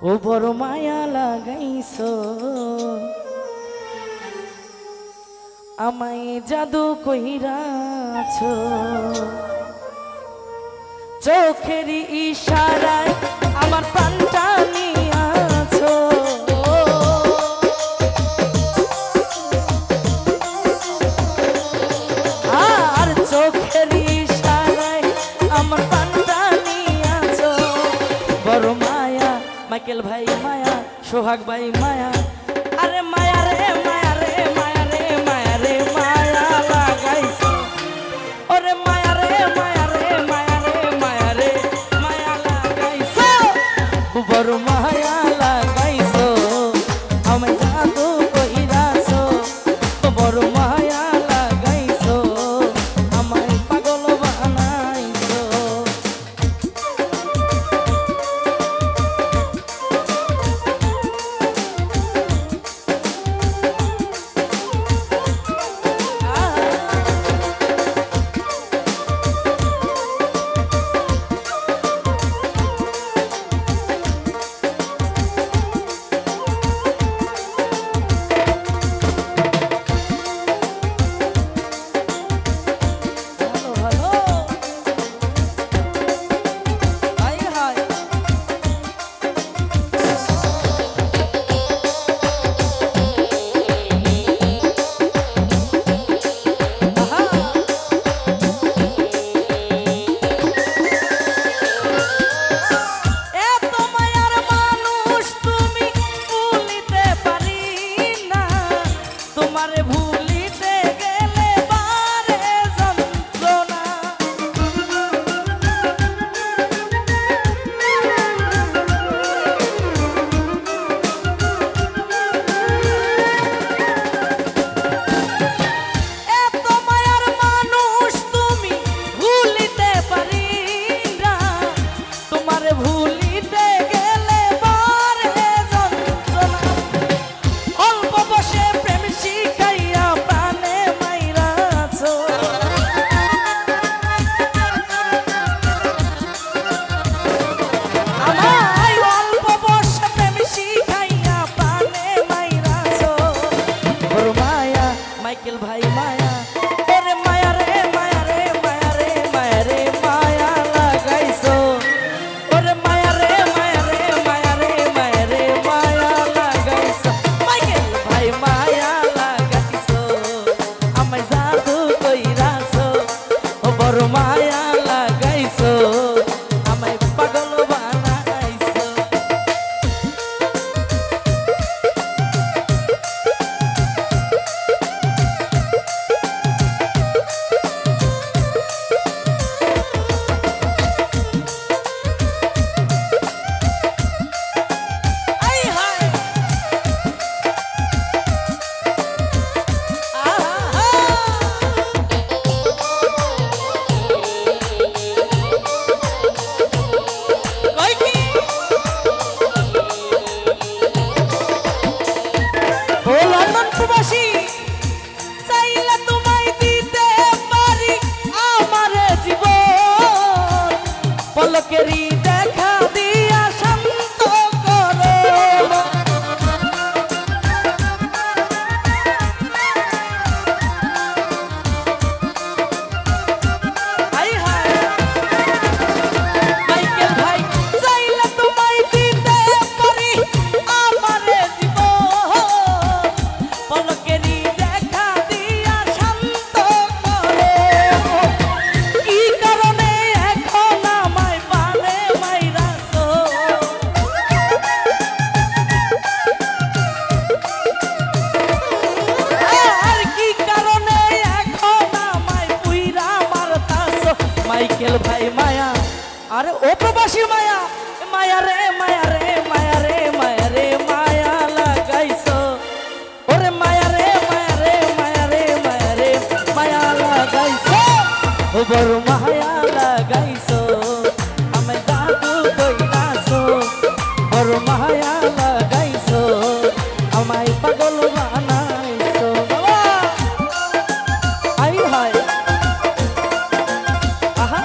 ও বড় মায়া লাগাইছো আমায় জাদু কইরাছো চোখের ইশারায় আমার প্রাণটা নিয়াছো আর চোখের ইশারায় আমার প্রাণটা নিয়াছো বড় মায়া মাইকেল ভাই মায়া সোহাগ ভাই মায়া আরে মায়া রে মায়া রে মায়া রে মায়া রে মায়া লাগাইছো ওরে মায়া রে মায়া রে মায়া রে মায়া রে মায়া লাগাইছো বড় মায়া লাগাইছো আমায় জাদু কইরাছো বড় মায়া লাগাইছো আমায় পাগল বানাইছো মাইকেল ভাই মায়া ওরে মায়া রে মায়া রে মায়া রে মায়া রে মায়া লাগাইছো ওরে মায়া রে মায়া রে মায়া রে মায়া রে মায়া লাগাইছো মাইকেল ভাই মায়া লাগাইছো আমায় জাদু কইরাছো ও বড় মায়া লাগাইছো আমায় পাগল বানাইছো পলকেরই দেখা দিয়া শান্ত করো হাই হাই মাইকেল ভাই চাইলে তোমায় দিতে পারি আমারে জীবন পলকেরই দেখা দিয়া শান্ত করো কি কারণে এখন আমায় পানে মাইরাছো আর কি কারণে এখন আমায় পুইরা মারতাছো মাইকেল ভাই মায়া আরে ও প্রবাসী মায়া মায়া রে মায়া রে মায়া রে মায়া রে মায়া লাগাইছো ওরে মায়া রে মায়া রে মায়া রে মায়া রে মায়া লাগাইছো ও বড় মায়া লাগাইছো আমায় জাদু কইরাছো বড় মায়া লাগাইছো আমায় পাগল বানাইছো বাবা আই হায় আহা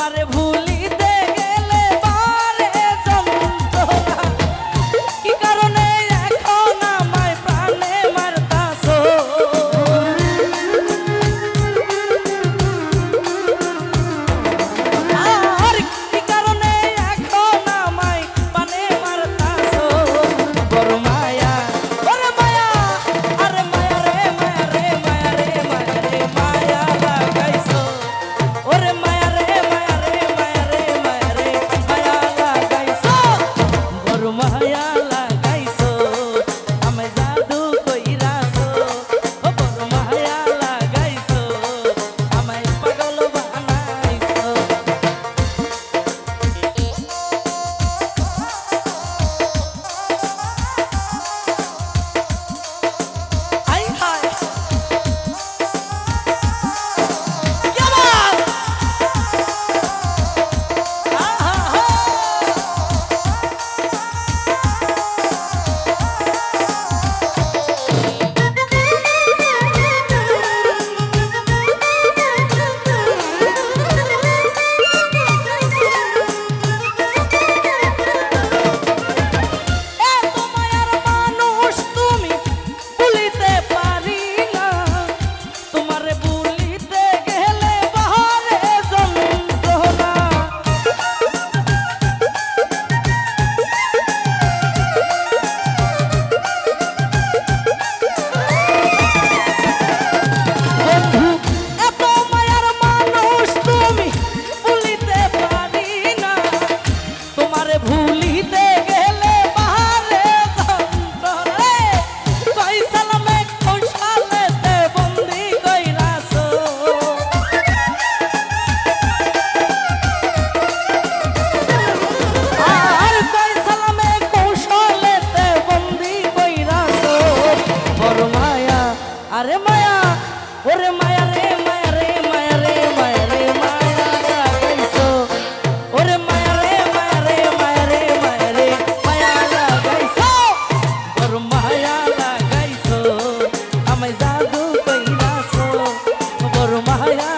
তোমারে ভুলিতে গেলে বারে যন্ত্রণা কি কারণে এখন আমায় প্রাণে মারতাছো আর কি কারণে এখন আমায় প্রাণে মারতাছো বড় মায়া ওরে মায়া আরে মায়া রে মায়া রে মায়া রে মায়া রে মায়া লাগাইছো ওরে মায়া রে মায়া রে মায়া রে মায়া রে মায়া লাগাইছো বড় মায়া লাগাইছো আমায় জাদু কইরাছো ও বড় মায়া লাগাইছো আমায় পাগল বানাইছো আই হায় ইয়াবাস আহা হা এত মায়ার মানুষ তুমি ভুলিতে পারি না তোমারে ভুলিতে গেলে বাহারে যন্ত্রণা বন্ধু এত মায়ার মানুষ তুমি ভুলিতে পারি না তোমারে ভুলিতে গেলে বাহারে যন্ত্রণা কই সালামে কৌশলেতে বন্দি কইরাছো আর কই সালামে কৌশলেতে বন্দি কইরাছো বড় মায়া আরে মায়া ওরে মায়া রে মায়া রে মায়া রে মায়া রে মায়া লাগাইছো ওরে মায়া রে মায়া রে মায়া রে মায়া রে মায়া লাগাইছো বড় মায়া লাগাইছো আমায় জাদু কইরাছো বড় মায়া